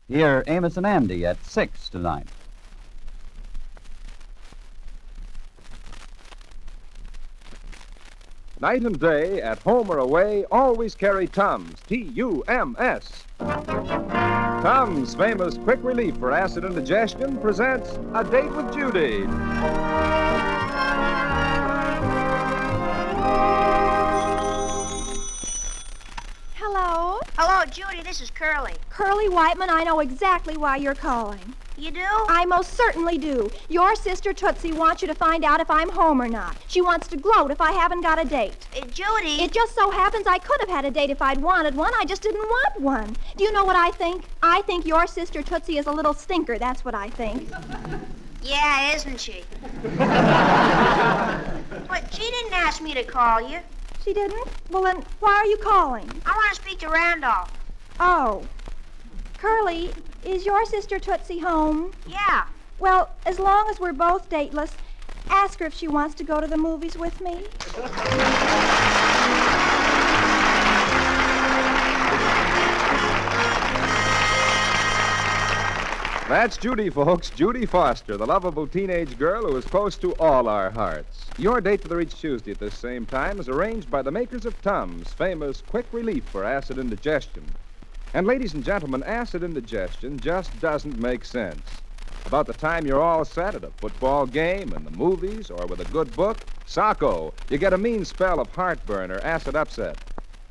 Hear Amos and Andy at 6 tonight. Night and day, at home or away, always carry Tums, T-U-M-S. Tums, famous quick relief for acid indigestion, presents A Date with Judy. Hello? Hello, Judy. This is Curly. Curly Whiteman, I know exactly why you're calling. You do? I most certainly do. Your sister Tootsie wants you to find out if I'm home or not. She wants to gloat if I haven't got a date. Judy. It just so happens I could have had a date if I'd wanted one. I just didn't want one. Do you know what I think? I think your sister Tootsie is a little stinker. That's what I think. Yeah, isn't she? But she didn't ask me to call you. She didn't? Well, then why are you calling? I want to speak to Randolph. Oh. Curly, is your sister Tootsie home? Yeah. Well, as long as we're both dateless, ask her if she wants to go to the movies with me. That's Judy, folks. Judy Foster, the lovable teenage girl who is close to all our hearts. Your date for the Reach Tuesday at this same time is arranged by the makers of Tums, famous quick relief for acid indigestion. And ladies and gentlemen, acid indigestion just doesn't make sense. About the time you're all set at a football game, in the movies, or with a good book, socko, you get a mean spell of heartburn or acid upset.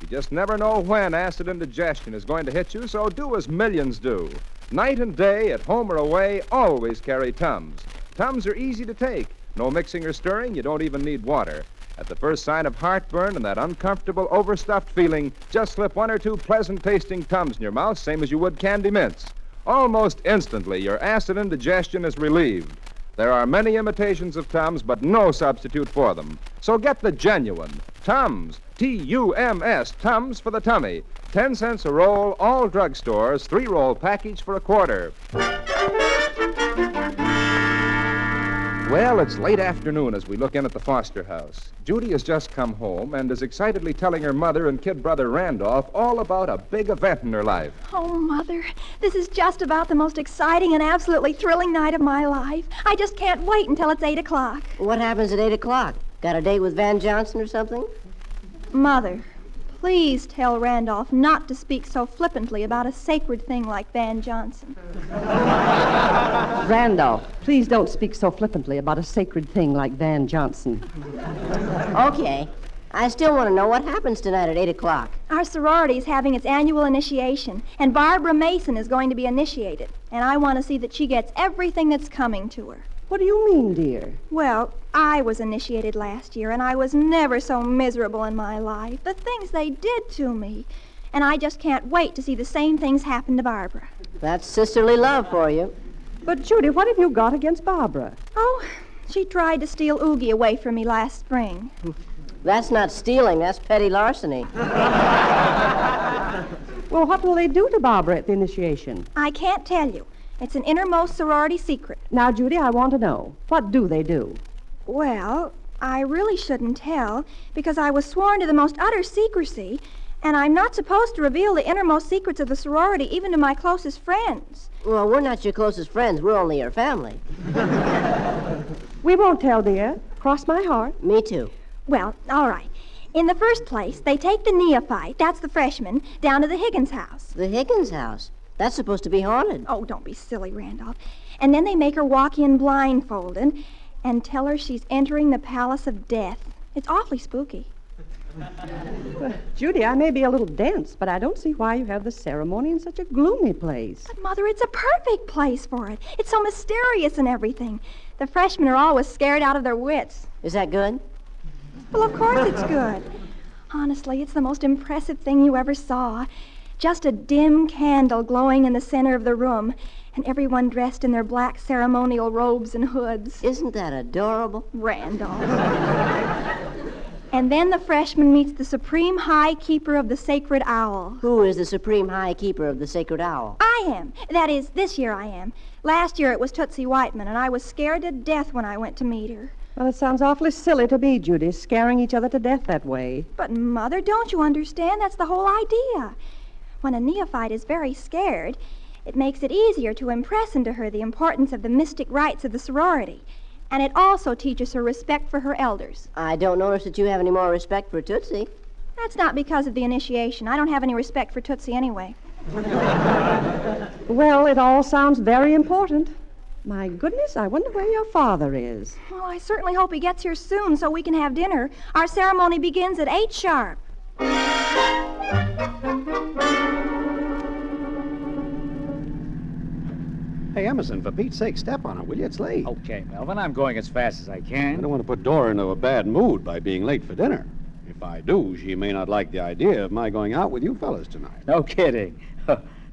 You just never know when acid indigestion is going to hit you, so do as millions do. Night and day, at home or away, always carry Tums. Tums are easy to take. No mixing or stirring, you don't even need water. At the first sign of heartburn and that uncomfortable, overstuffed feeling, just slip one or two pleasant-tasting Tums in your mouth, same as you would candy mints. Almost instantly, your acid indigestion is relieved. There are many imitations of Tums, but no substitute for them. So get the genuine Tums, T-U-M-S, Tums for the tummy. 10 cents a roll, all drugstores, 3-roll package for $0.25. Well, it's late afternoon as we look in at the Foster house. Judy has just come home and is excitedly telling her mother and kid brother Randolph all about a big event in her life. Oh, Mother, this is just about the most exciting and absolutely thrilling night of my life. I just can't wait until it's 8 o'clock. What happens at 8 o'clock? Got a date with Van Johnson or something? Mother, please tell Randolph not to speak so flippantly about a sacred thing like Van Johnson. Randolph, please don't speak so flippantly about a sacred thing like Van Johnson. Okay. I still want to know what happens tonight at 8 o'clock. Our sorority is having its annual initiation, and Barbara Mason is going to be initiated, and I want to see that she gets everything that's coming to her. What do you mean, dear? Well, I was initiated last year, and I was never so miserable in my life. The things they did to me. And I just can't wait to see the same things happen to Barbara. That's sisterly love for you. But, Judy, what have you got against Barbara? Oh, she tried to steal Oogie away from me last spring. That's not stealing, that's petty larceny. Well, what will they do to Barbara at the initiation? I can't tell you. It's an innermost sorority secret. Now, Judy, I want to know. What do they do? Well, I really shouldn't tell, because I was sworn to the most utter secrecy, and I'm not supposed to reveal the innermost secrets of the sorority even to my closest friends. Well, we're not your closest friends. We're only your family. We won't tell, dear. Cross my heart. Me too. Well, all right. In the first place, they take the neophyte, that's the freshman, down to the Higgins house. The Higgins house? That's supposed to be haunted. Oh, don't be silly, Randolph. And then they make her walk in blindfolded and tell her she's entering the Palace of Death. It's awfully spooky. Well, Judy, I may be a little dense, but I don't see why you have the ceremony in such a gloomy place. But, Mother, it's a perfect place for it. It's so mysterious and everything. The freshmen are always scared out of their wits. Is that good? Well, of course it's good. Honestly, it's the most impressive thing you ever saw. Just a dim candle glowing in the center of the room, and everyone dressed in their black ceremonial robes and hoods. Isn't that adorable? Randolph. And then the freshman meets the Supreme High Keeper of the Sacred Owl. Who is the Supreme High Keeper of the Sacred Owl? I am. That is, this year I am. Last year it was Tootsie Whiteman, and I was scared to death when I went to meet her. Well, it sounds awfully silly to me, Judy, scaring each other to death that way. But, Mother, don't you understand? That's the whole idea. When a neophyte is very scared, It makes it easier to impress into her the importance of the mystic rites of the sorority. And it also teaches her respect for her elders. I don't notice that you have any more respect for Tootsie. That's not because of the initiation. I don't have any respect for Tootsie anyway. Well, it all sounds very important. My goodness, I wonder where your father is. Well, I certainly hope he gets here soon so we can have dinner. Our ceremony begins at 8 sharp. Hey, Emerson, for Pete's sake, step on it, will you? It's late. Okay, Melvin, I'm going as fast as I I can. don't want to put Dora into a bad mood by being late for dinner. If I do, she may not like the idea of my going out with you fellas tonight. No kidding.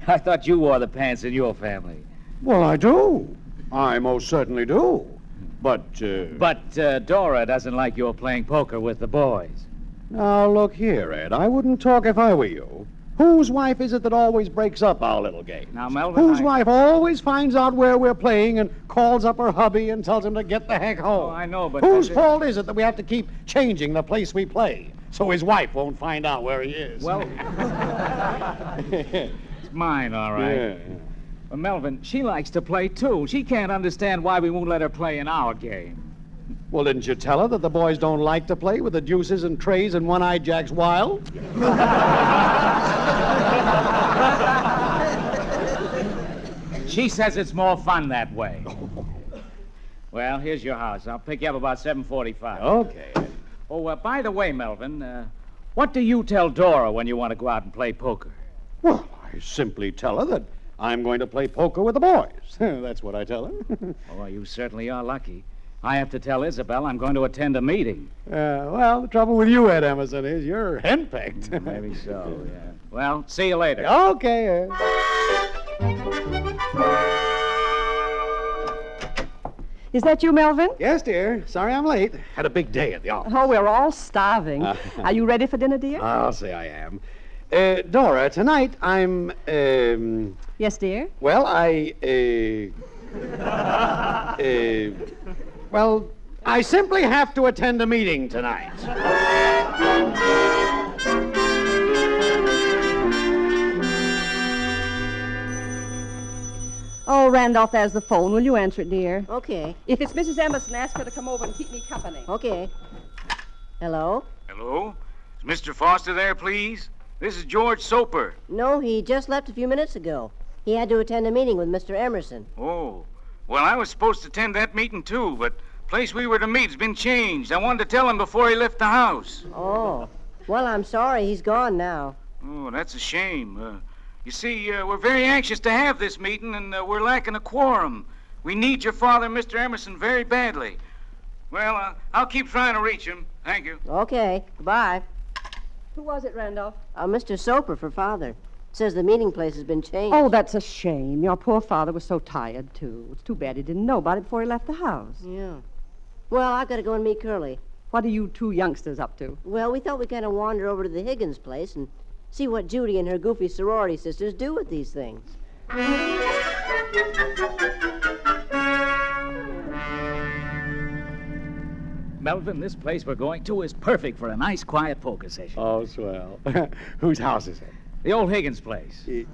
I thought you wore the pants in your family. Well, I do. I most certainly do. But, But Dora doesn't like your playing poker with the boys. Now, look here, Ed. I wouldn't talk if I were you. Whose wife is it that always breaks up our little game? Now, Melvin, Whose wife always finds out where we're playing and calls up her hubby and tells him to get the heck home? Oh, I know, but... Whose fault is it that we have to keep changing the place we play so his wife won't find out where he is? Well, it's mine, all right. Yeah. But Melvin, she likes to play, too. She can't understand why we won't let her play in our game. Well, didn't you tell her that the boys don't like to play with the deuces and trays and one-eyed Jacks wild? She says it's more fun that way. Well, here's your house. I'll pick you up about 7:45. Okay. Oh, by the way, Melvin, what do you tell Dora when you want to go out and play poker? Well, I simply tell her that I'm going to play poker with the boys. That's what I tell her. Oh, you certainly are lucky. I have to tell Isabel I'm going to attend a meeting. Well, the trouble with you, Ed Emerson, is you're henpecked. Maybe so, yeah. Well, see you later. Okay, Ed. Is that you, Melvin? Yes, dear. Sorry I'm late. Had a big day at the office. Oh, we're all starving. Are you ready for dinner, dear? I'll say I am. Dora, tonight I'm, Yes, dear? well, well, I simply have to attend a meeting tonight. Oh, Randolph, there's the phone. Will you answer it, dear? Okay. If it's Mrs. Emerson, ask her to come over and keep me company. Okay. Hello? Hello? Is Mr. Foster there, please? This is George Soper. No, he just left a few minutes ago. He had to attend a meeting with Mr. Emerson. Oh. Well, I was supposed to attend that meeting, too, but the place we were to meet has been changed. I wanted to tell him before he left the house. Oh. Well, I'm sorry. He's gone now. Oh, that's a shame. You see, we're very anxious to have this meeting, and we're lacking a quorum. We need your father, Mr. Emerson, very badly. Well, I'll keep trying to reach him. Thank you. Okay. Goodbye. Who was it, Randolph? Mr. Soper for father. Says the meeting place has been changed. Oh, that's a shame. Your poor father was so tired, too. It's too bad he didn't know about it before he left the house. Yeah. Well, I've got to go and meet Curly. What are you two youngsters up to? Well, we thought we'd kind of wander over to the Higgins place and see what Judy and her goofy sorority sisters do with these things. Melvin, this place we're going to is perfect for a nice, quiet poker session. Oh, swell. Whose house is it? The old Higgins place. You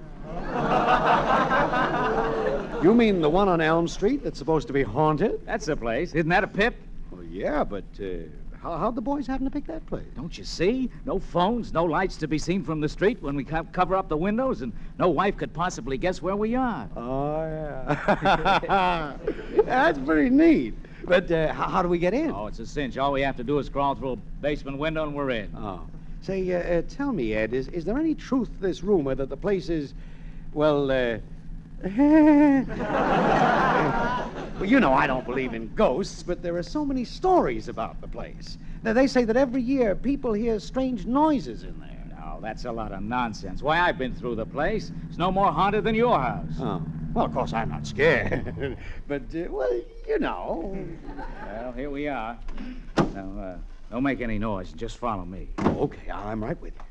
mean the one on Elm Street that's supposed to be haunted? That's the place. Isn't that a pip? Well, yeah, but how'd the boys happen to pick that place? Don't you see? No phones, no lights to be seen from the street when we cover up the windows, and no wife could possibly guess where we are. Oh, yeah. That's pretty neat. But how do we get in? Oh, it's a cinch. All we have to do is crawl through a basement window and we're in. Oh. Say, tell me, Ed, is there any truth to this rumor that the place is, well, well, you know I don't believe in ghosts, but there are so many stories about the place. Now, they say that every year people hear strange noises in there. No, that's a lot of nonsense. Why, I've been through the place. It's no more haunted than your house. Oh. Well, of course, I'm not scared. But, well, you know. Well, here we are. Now, don't make any noise. Just follow me. Oh, okay, I'm right with you.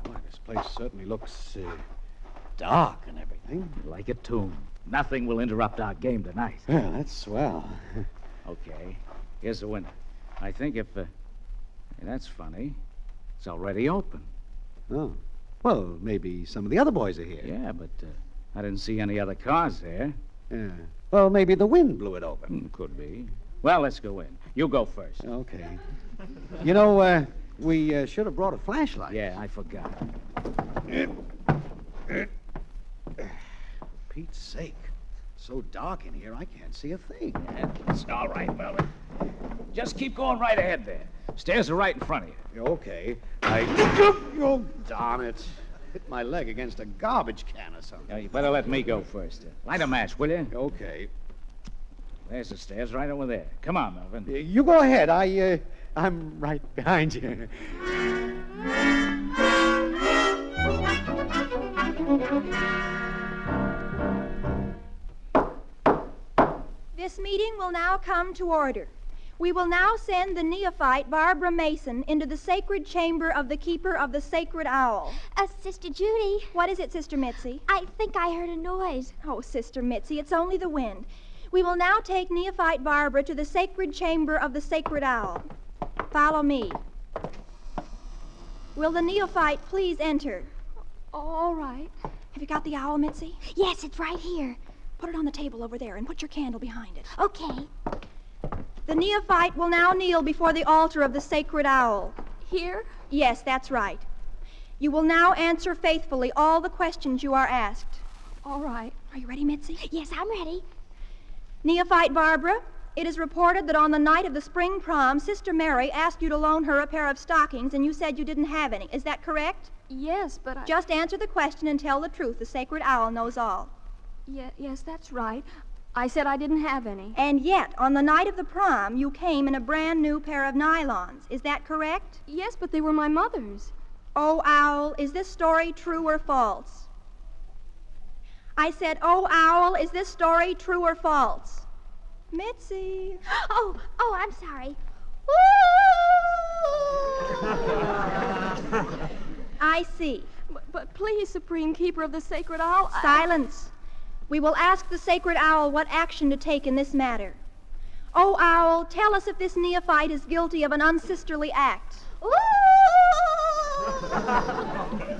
Boy, this place certainly looks dark and everything. Like a tomb. Nothing will interrupt our game tonight. Well, that's swell. Okay, here's the window. I think if... that's funny. It's already open. Oh. Well, maybe some of the other boys are here. Yeah, but I didn't see any other cars there. Yeah. Well, maybe the wind blew it over. Could be. Well, let's go in. You go first. Okay. You know, we should have brought a flashlight. Yeah, I forgot. Pete's sake. So dark in here, I can't see a thing. Yeah, it's all right, Melvin. Just keep going right ahead there. Stairs are right in front of you. Okay. Oh, darn it. Hit my leg against a garbage can or something. Now, you better let me go first. Light a match, will you? Okay. There's the stairs right over there. Come on, Melvin. You go ahead. I'm right behind you. This meeting will now come to order. We will now send the neophyte Barbara Mason into the sacred chamber of the keeper of the sacred owl. Sister Judy, What is it, Sister Mitzi? I think I heard a noise. Oh, Sister Mitzi, it's only the wind. We will now take neophyte Barbara to the sacred chamber of the sacred owl. Follow me. Will the neophyte please enter? All right. Have you got the owl, Mitzi? Yes, it's right here. Put it on the table over there and put your candle behind it. Okay. The neophyte will now kneel before the altar of the sacred owl. Here? Yes, that's right. You will now answer faithfully all the questions you are asked. All right. Are you ready, Mitzi? Yes, I'm ready. Neophyte Barbara, it is reported that on the night of the spring prom, Sister Mary asked you to loan her a pair of stockings, and you said you didn't have any. Is that correct? Yes, but I... Just answer the question and tell the truth. The sacred owl knows all. Yes, that's right. I said I didn't have any. And yet, on the night of the prom, you came in a brand new pair of nylons. Is that correct? Yes, but they were my mother's. Oh, Owl, is this story true or false? I said, oh, Owl, is this story true or false? Mitzi. Oh, I'm sorry. I see. But please, Supreme Keeper of the Sacred Owl, Silence. We will ask the sacred owl what action to take in this matter. Oh, Owl, tell us if this neophyte is guilty of an unsisterly act.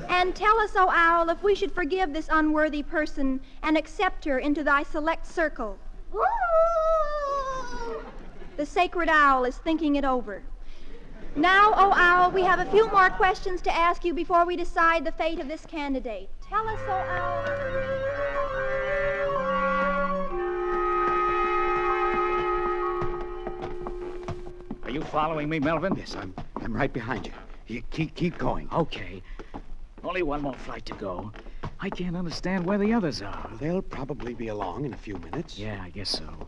And tell us, oh, Owl, if we should forgive this unworthy person and accept her into thy select circle. The sacred owl is thinking it over. Now, oh, Owl, we have a few more questions to ask you before we decide the fate of this candidate. Tell us, oh, Owl. Are you following me, Melvin? Yes, I'm right behind you. You keep going. Okay. Only one more flight to go. I can't understand where the others are. They'll probably be along in a few minutes. Yeah, I guess so.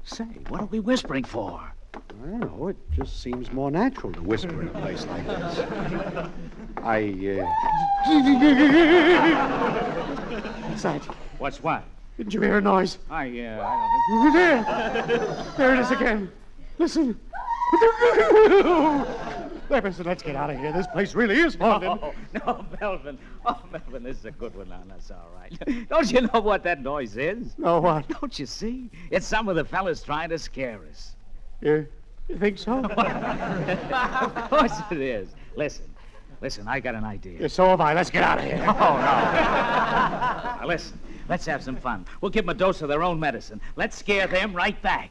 Say, what are we whispering for? I don't know. It just seems more natural to whisper in a place like this. What's that? What's what? Didn't you hear a noise? I don't think... There it is again. Listen. Listen, let's get out of here. This place really is haunted. No, Melvin. Oh, Melvin, this is a good one now. That's all right. Don't you know what that noise is? No, what? Don't you see? It's some of the fellas trying to scare us. You think so? Of course it is. Listen, I got an idea. Yeah, so have I. Let's get out of here. Oh, no. Now, listen, let's have some fun. We'll give them a dose of their own medicine. Let's scare them right back.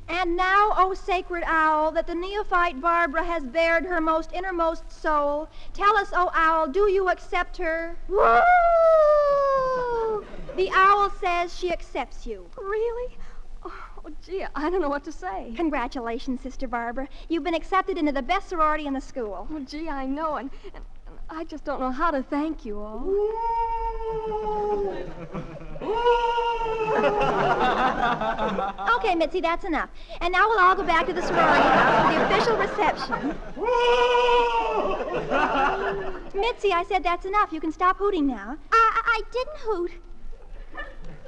And now, O sacred owl, that the neophyte Barbara has bared her most innermost soul, tell us, O owl, do you accept her? Woo! The owl says she accepts you. Really? Oh, gee, I don't know what to say. Congratulations, Sister Barbara. You've been accepted into the best sorority in the school. Oh, gee, I know, and I just don't know how to thank you all. Okay, Mitzi, that's enough. And now we'll all go back to the sorority house for the official reception. Mitzi, I said that's enough. You can stop hooting now. I didn't hoot.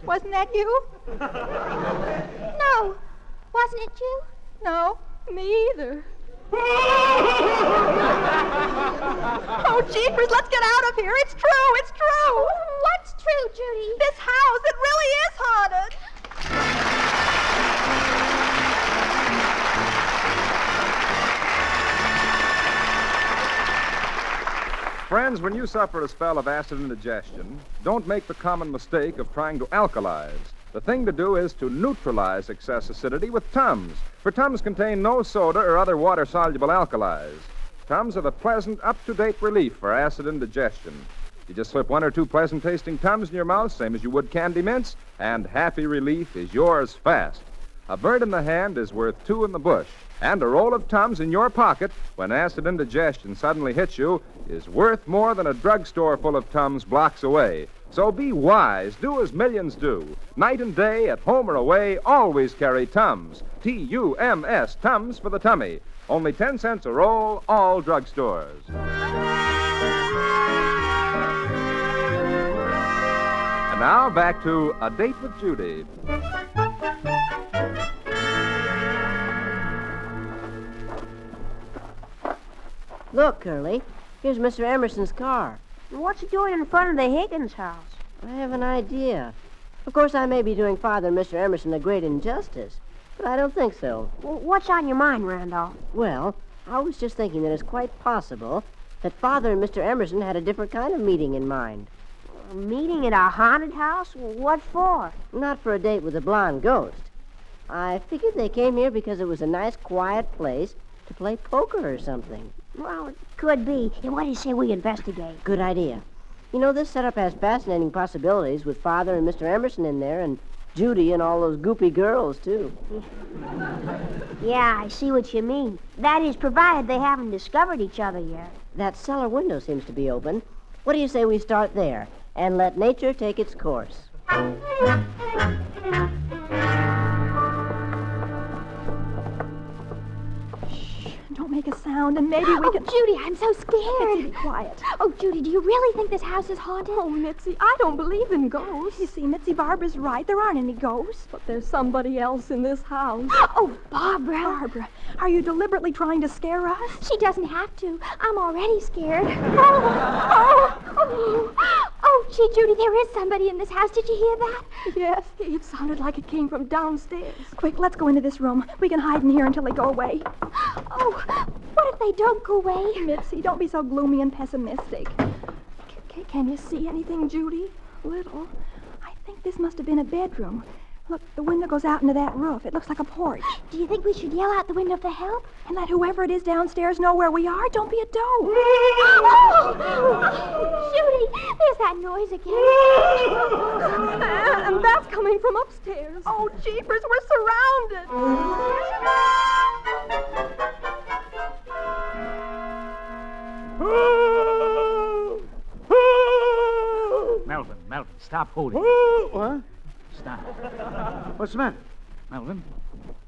Wasn't that you? No. Wasn't it you? No. Me either. Oh, jeepers, let's get out of here. It's true, it's true. What's true, Judy? This house, it really is haunted. Friends, when you suffer a spell of acid indigestion, don't make the common mistake of trying to alkalize. The thing to do is to neutralize excess acidity with Tums, for Tums contain no soda or other water-soluble alkalis. Tums are the pleasant, up-to-date relief for acid indigestion. You just slip 1 or 2 pleasant-tasting Tums in your mouth, same as you would candy mints, and happy relief is yours fast. A bird in the hand is worth 2 in the bush, and a roll of Tums in your pocket when acid indigestion suddenly hits you is worth more than a drugstore full of Tums blocks away. So be wise. Do as millions do. Night and day, at home or away, always carry Tums. T-U-M-S, Tums for the tummy. Only 10 cents a roll, all drugstores. And now back to A Date with Judy. Look, Curly. Here's Mr. Emerson's car. What's he doing in front of the Higgins house? I have an idea. Of course, I may be doing Father and Mr. Emerson a great injustice, but I don't think so. What's on your mind, Randolph? Well, I was just thinking that it's quite possible that Father and Mr. Emerson had a different kind of meeting in mind. A meeting at a haunted house? What for? Not for a date with a blonde ghost. I figured they came here because it was a nice, quiet place to play poker or something. Well, it could be. And what do you say we investigate? Good idea. You know, this setup has fascinating possibilities with Father and Mr. Emerson in there and Judy and all those goopy girls, too. Yeah, I see what you mean. That is, provided they haven't discovered each other yet. That cellar window seems to be open. What do you say we start there and let nature take its course? Don't make a sound, and maybe we can... Judy, I'm so scared. Mitzi, be quiet. Oh, Judy, do you really think this house is haunted? Oh, Mitzi, I don't believe in ghosts. You see, Mitzi, Barbara's right. There aren't any ghosts. But there's somebody else in this house. Oh, Barbara. Barbara, are you deliberately trying to scare us? She doesn't have to. I'm already scared. Oh, gee, Judy, there is somebody in this house. Did you hear that? Yes, it sounded like it came from downstairs. Quick, let's go into this room. We can hide in here until they go away. Oh, what if they don't go away? Mitzi, don't be so gloomy and pessimistic. Can you see anything, Judy? Little. I think this must have been a bedroom. Look, the window goes out into that roof. It looks like a porch. Do you think we should yell out the window for help? And let whoever it is downstairs know where we are. Don't be a dope. Judy, there's that noise again. And that's coming from upstairs. Oh, jeepers, we're surrounded. Melvin, stop hooting. What? Stop. What's the matter? Melvin,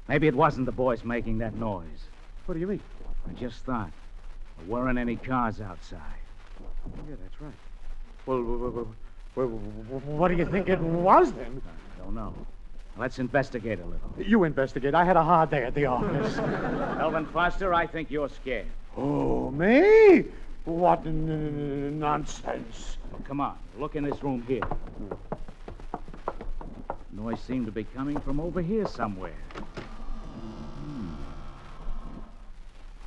maybe it wasn't the boys making that noise. What do you mean? I just thought. There weren't any cars outside. Yeah, that's right. Well, what do you think it was, then? I don't know. Let's investigate a little. You investigate. I had a hard day at the office. Melvin Foster, I think you're scared. Oh, me? What nonsense. Well, come on, look in this room here. Noise seemed to be coming from over here somewhere.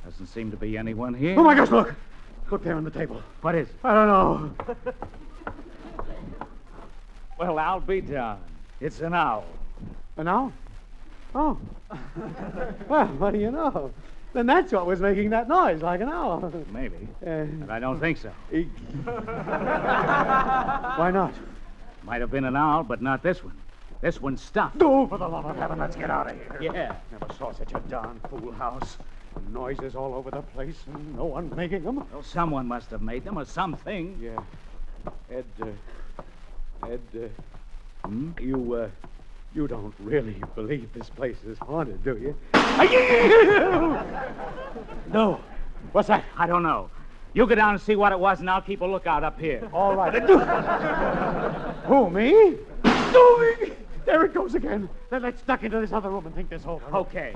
Doesn't seem to be anyone here. Oh, my gosh, look. Look there on the table. What is it? I don't know. Well, I'll be darned. It's an owl. An owl? Oh. Well, what do you know? Then that's what was making that noise, like an owl. Maybe. But I don't think so. Why not? Might have been an owl, but not this one. This one's stuffed. Oh, for the love of heaven, let's get out of here. Yeah. Never saw such a darn fool house. Noises all over the place, and no one making them. Well, someone must have made them, or something. Yeah. Ed, Hmm? You don't really believe this place is haunted, do you? No. What's that? I don't know. You go down and see what it was, and I'll keep a lookout up here. All right. Who, me? No, there it goes again. Then let's duck into this other room and think this over. Okay.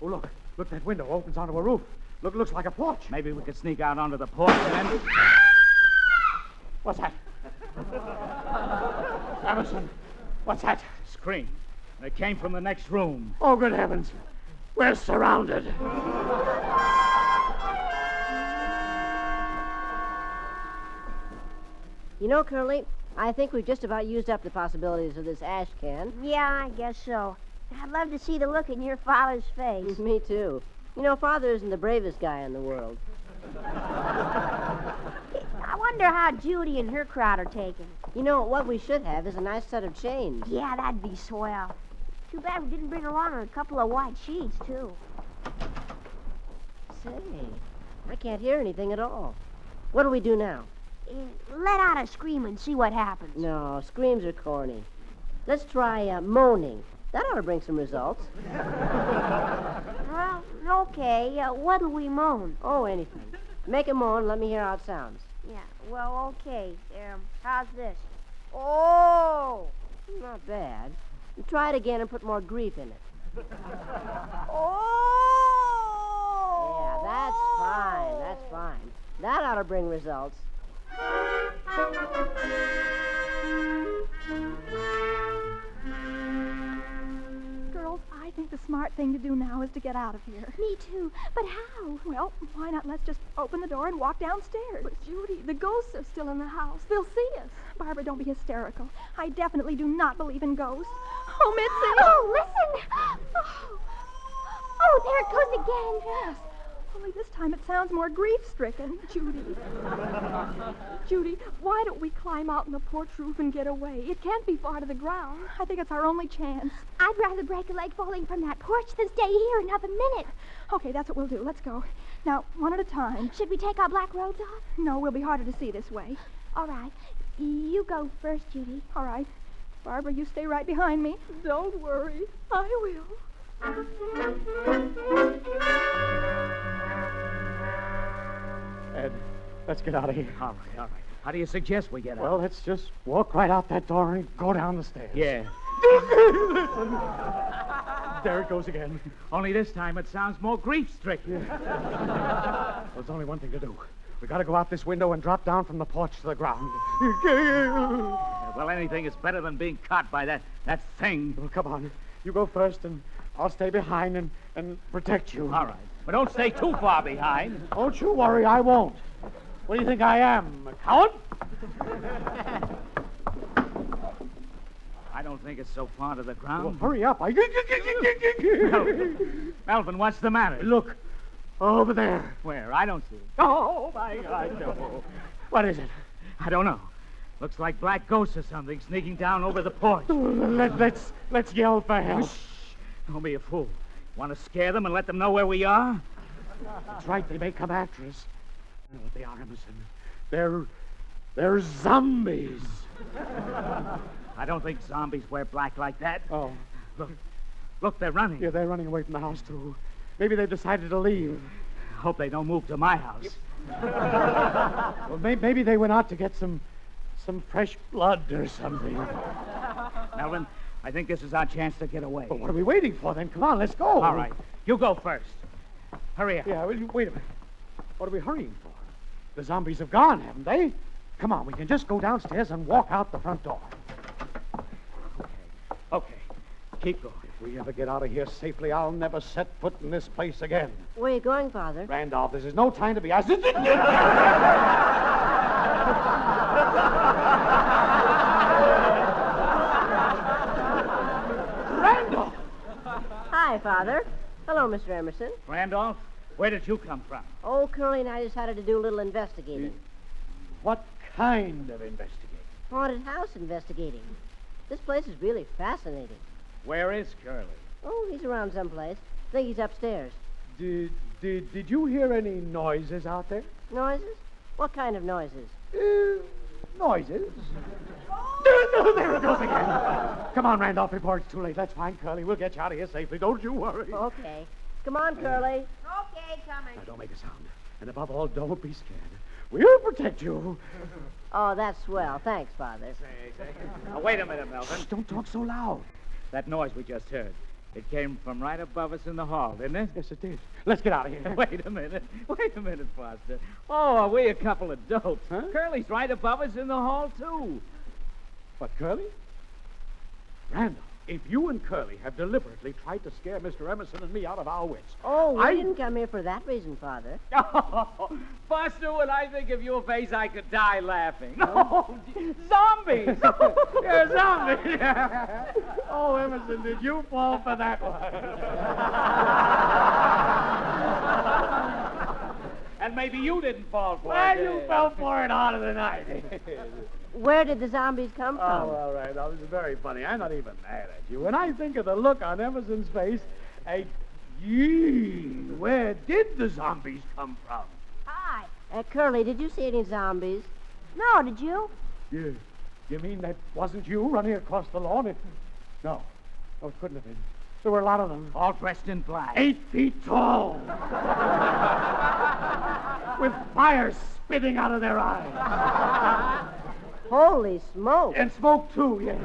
Oh, look. Look, that window opens onto a roof. Looks like a porch. Maybe we could sneak out onto the porch and then... What's that? Emerson, what's that? Scream. It came from the next room. Oh, good heavens. We're surrounded. You know, Curly, I think we've just about used up the possibilities of this ash can. Yeah, I guess so. I'd love to see the look in your father's face. Me too. You know, Father isn't the bravest guy in the world. I wonder how Judy and her crowd are taking. You know, what we should have is a nice set of chains. Yeah, that'd be swell. Too bad we didn't bring along a couple of white sheets, too. Say, I can't hear anything at all. What do we do now? Let out a scream and see what happens. No, screams are corny. Let's try moaning. That ought to bring some results. Well, okay. What'll we moan? Oh, anything. Make a moan, let me hear how it sounds. Yeah, well, okay. How's this? Oh! Not bad. Try it again and put more grief in it. Oh! Yeah, that's fine. That's fine. That ought to bring results. Girls, I think the smart thing to do now is to get out of here. Me too. But how? Well, why not let's just open the door and walk downstairs? But, Judy, the ghosts are still in the house. They'll see us. Barbara, don't be hysterical. I definitely do not believe in ghosts. Oh, Mitzi! Oh, listen! Oh, there it goes again. Yes. Only this time it sounds more grief-stricken. Judy. Judy, why don't we climb out on the porch roof and get away? It can't be far to the ground. I think it's our only chance. I'd rather break a leg falling from that porch than stay here another minute. Okay, that's what we'll do. Let's go. Now, one at a time. Should we take our black robes off? No, we'll be harder to see this way. All right. You go first, Judy. All right. Barbara, you stay right behind me. Don't worry. I will. Ed, let's get out of here. All right, all right. How do you suggest we get out? Well, let's just walk right out that door and go down the stairs. Yeah. Listen. There it goes again. Only this time it sounds more grief-stricken. Well, there's only one thing to do. We gotta go out this window and drop down from the porch to the ground. Well, anything is better than being caught by that thing. Well, come on. You go first, and I'll stay behind and protect you. All right. But don't stay too far behind. Don't you worry, I won't. What do you think I am, a coward? I don't think it's so far to the ground. Well, hurry up. Melvin, what's the matter? Look, over there. Where? I don't see it. Oh, my God, no. What is it? I don't know. Looks like black ghosts or something sneaking down over the porch. Let's yell for help. Shh. Don't be a fool. Want to scare them and let them know where we are? That's right, they may come after us. You know what they are, Emerson. They're zombies. I don't think zombies wear black like that. Oh. Look, they're running. Yeah, they're running away from the house, too. Maybe they've decided to leave. I hope they don't move to my house. Well, maybe they went out to get some fresh blood or something. Melvin, I think this is our chance to get away. Well, what are we waiting for, then? Come on, let's go. All right. You go first. Hurry up. Yeah, wait a minute. What are we hurrying for? The zombies have gone, haven't they? Come on, we can just go downstairs and walk out the front door. Okay. Keep going. If we ever get out of here safely, I'll never set foot in this place again. Where are you going, Father? Randolph, this is no time to be... Randolph! Hi, Father. Hello, Mr. Emerson. Randolph, where did you come from? Oh, Curly and I decided to do a little investigating. What kind of investigating? Haunted house investigating. This place is really fascinating. Where is Curly? Oh, he's around someplace. I think he's upstairs. Did you hear any noises out there? Noises? What kind of noises? Noises? No, there it goes again. Come on, Randolph, before it's too late. Let's find Curly. We'll get you out of here safely. Don't you worry. Okay. Come on, Curly. Okay, coming. Now, don't make a sound. And above all, don't be scared. We'll protect you. Oh, that's swell. Thanks, Father. Now, wait a minute, Melvin. Shh, don't talk so loud. That noise we just heard. It came from right above us in the hall, didn't it? Yes, it did. Let's get out of here. Wait a minute, Foster. Oh, are we a couple of dopes? Huh? Curly's right above us in the hall, too. What, Curly? Randolph. if you and Curly have deliberately tried to scare Mr. Emerson and me out of our wits... Oh, we didn't come here for that reason, Father. Buster, when I think of your face, I could die laughing. Oh, zombies! You're a zombie! Oh, Emerson, did you fall for that one? And maybe you didn't fall for Well, it. you fell for it harder than I did. Where did the zombies come from? Oh, all right. That was very funny. I'm not even mad at you. When I think of the look on Emerson's face, gee, where did the zombies come from? Hi. Curly, did you see any zombies? No, did you? You mean that wasn't you running across the lawn? No, it couldn't have been. There were a lot of them. All dressed in black. 8 feet tall. With fire spitting out of their eyes. Holy smoke. And smoke, too, yes.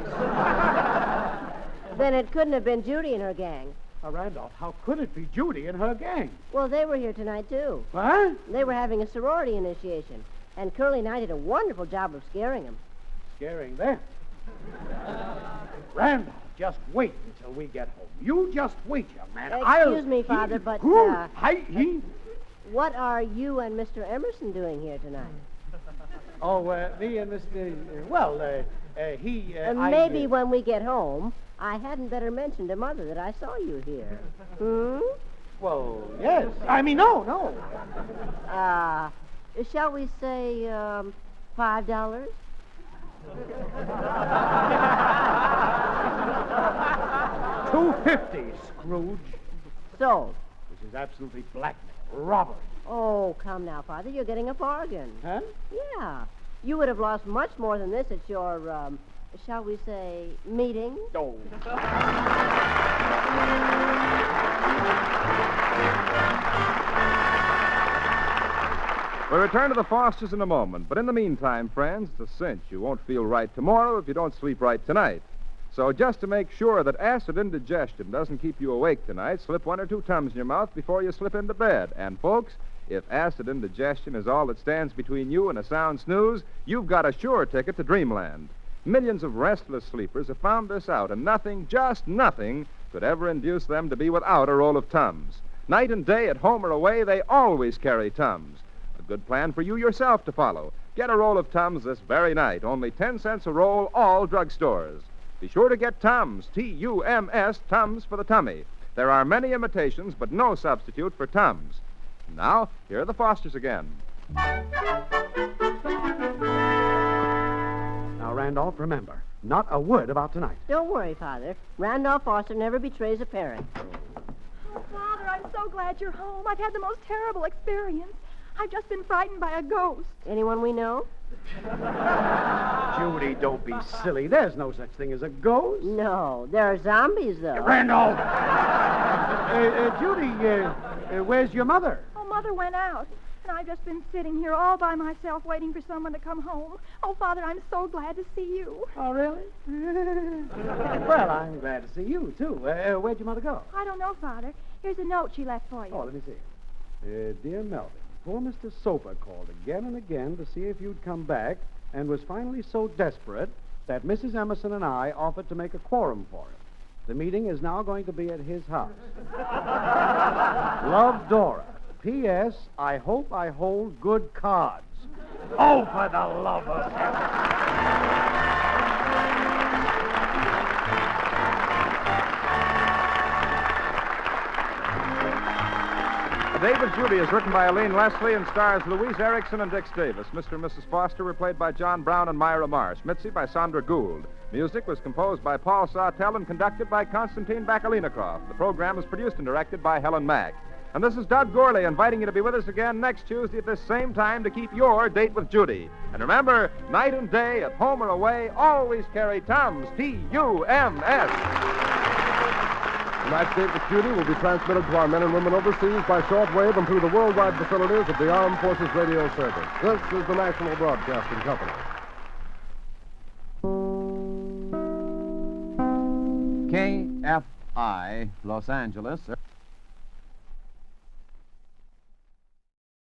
Then it couldn't have been Judy and her gang. Randolph, how could it be Judy and her gang? Well, they were here tonight, too. What? They were having a sorority initiation, and Curly and I did a wonderful job of scaring them. Scaring them? Randolph, just wait until we get home. You just wait, young man. Excuse me, Father, but, what are you and Mr. Emerson doing here tonight? Oh, me and Mr. Maybe when we get home, I hadn't better mention to Mother that I saw you here. Well, yes. I mean, no. Shall we say, $5? $2.50, Scrooge. Sold. This is absolutely blackmail, robbery. Oh, come now, Father. You're getting a bargain. Huh? Yeah. You would have lost much more than this at your, shall we say, meeting. Oh. We'll return to the Fosters in a moment, but in the meantime, friends, it's a cinch. You won't feel right tomorrow if you don't sleep right tonight. So just to make sure that acid indigestion doesn't keep you awake tonight, slip 1 or 2 Tums in your mouth before you slip into bed. And, folks, if acid indigestion is all that stands between you and a sound snooze, you've got a sure ticket to dreamland. Millions of restless sleepers have found this out, and nothing, just nothing, could ever induce them to be without a roll of Tums. Night and day, at home or away, they always carry Tums. A good plan for you yourself to follow. Get a roll of Tums this very night. Only 10 cents a roll, all drugstores. Be sure to get Tums, T-U-M-S, Tums for the tummy. There are many imitations, but no substitute for Tums. Now, here are the Fosters again. Now, Randolph, remember, not a word about tonight. Don't worry, Father. Randolph Foster never betrays a parent. Oh, Father, I'm so glad you're home. I've had the most terrible experience. I've just been frightened by a ghost. Anyone we know? Judy, don't be silly. There's no such thing as a ghost. No, there are zombies, though. Randolph! Judy, where's your mother? Oh, Mother went out, and I've just been sitting here all by myself waiting for someone to come home. Oh, Father, I'm so glad to see you. Oh, really? Well, I'm glad to see you, too. Where'd your mother go? I don't know, Father. Here's a note she left for you. Oh, let me see. Dear Melvin, poor Mr. Soper called again and again to see if you'd come back and was finally so desperate that Mrs. Emerson and I offered to make a quorum for him. The meeting is now going to be at his house. Love, Dora. P.S. I hope I hold good cards. Oh, for the love of heaven. David Judy is written by Elaine Leslie and stars Louise Erickson and Dick Davis. Mr. and Mrs. Foster were played by John Brown and Myra Marsh. Mitzi by Sandra Gould. Music was composed by Paul Sawtell and conducted by Konstantin Bakalinikoff. The program is produced and directed by Helen Mack. And this is Doug Gorley inviting you to be with us again next Tuesday at this same time to keep your date with Judy. And remember, night and day, at home or away, always carry Tums, T-U-M-S. Tonight's Date with Judy will be transmitted to our men and women overseas by shortwave and through the worldwide facilities of the Armed Forces Radio Service. This is the National Broadcasting Company. KFI, Los Angeles.